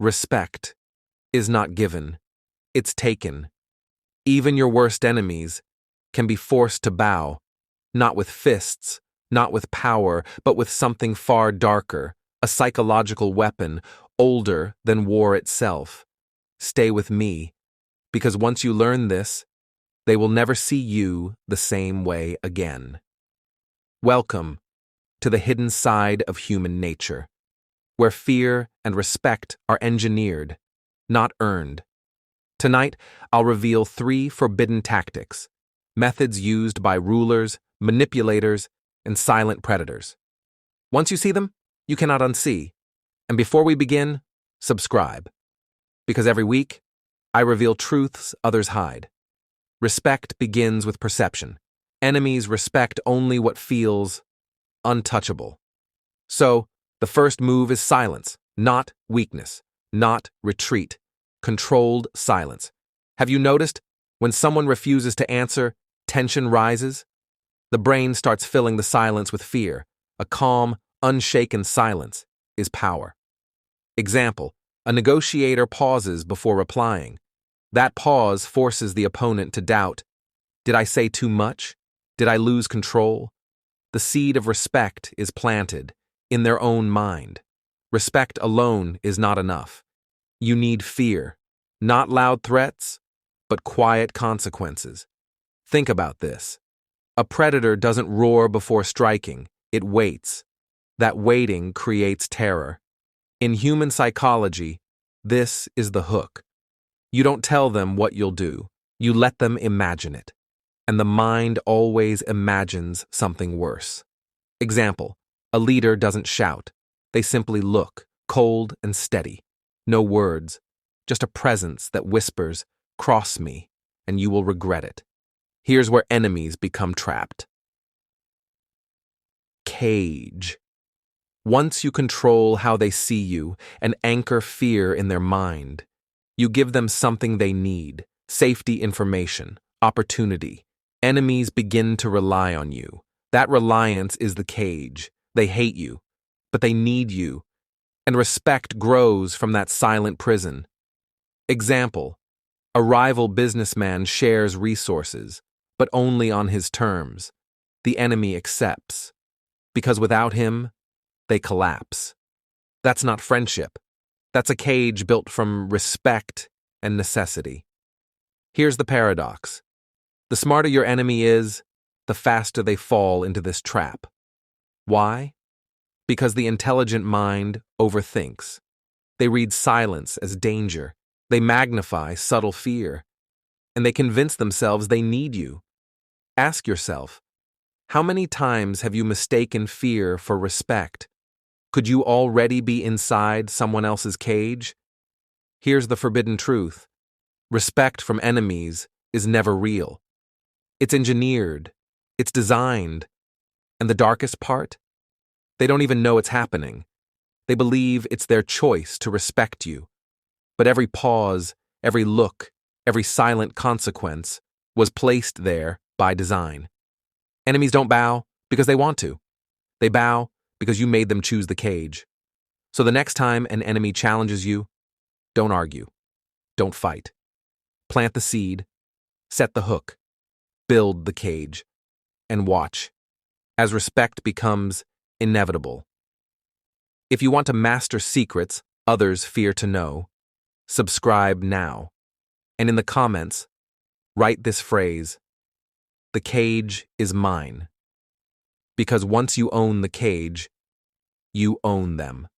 Respect is not given, it's taken. Even your worst enemies can be forced to bow, not with fists, not with power, but with something far darker, a psychological weapon, older than war itself. Stay with me, because once you learn this, they will never see you the same way again. Welcome to the hidden side of human nature, where fear and respect are engineered, not earned. Tonight, I'll reveal 3 forbidden tactics, methods used by rulers, manipulators, and silent predators. Once you see them, you cannot unsee. And before we begin, subscribe. Because every week, I reveal truths others hide. Respect begins with perception. Enemies respect only what feels untouchable. So, the first move is silence, not weakness, not retreat. Controlled silence. Have you noticed? When someone refuses to answer, tension rises? The brain starts filling the silence with fear. A calm, unshaken silence is power. Example: a negotiator pauses before replying. That pause forces the opponent to doubt. Did I say too much? Did I lose control? The seed of respect is planted in their own mind. Respect alone is not enough. You need fear, not loud threats, but quiet consequences. Think about this. A predator doesn't roar before striking, it waits. That waiting creates terror. In human psychology, this is the hook. You don't tell them what you'll do, you let them imagine it. And the mind always imagines something worse. Example: a leader doesn't shout, they simply look, cold and steady. No words, just a presence that whispers, "Cross me, and you will regret it." Here's where enemies become trapped. Cage. Once you control how they see you and anchor fear in their mind, you give them something they need: safety, information, opportunity. Enemies begin to rely on you. That reliance is the cage. They hate you, but they need you. And respect grows from that silent prison. Example: a rival businessman shares resources, but only on his terms. The enemy accepts, because without him, they collapse. That's not friendship. That's a cage built from respect and necessity. Here's the paradox. The smarter your enemy is, the faster they fall into this trap. Why? Because the intelligent mind overthinks. They read silence as danger. They magnify subtle fear. And they convince themselves they need you. Ask yourself, how many times have you mistaken fear for respect? Could you already be inside someone else's cage? Here's the forbidden truth. Respect from enemies is never real. It's engineered. It's designed. And the darkest part? They don't even know it's happening. They believe it's their choice to respect you. But every pause, every look, every silent consequence was placed there by design. Enemies don't bow because they want to. They bow because you made them choose the cage. So the next time an enemy challenges you, don't argue. Don't fight. Plant the seed, set the hook, build the cage, and watch as respect becomes inevitable. If you want to master secrets others fear to know, subscribe now. And in the comments, write this phrase: "The cage is mine." Because once you own the cage, you own them.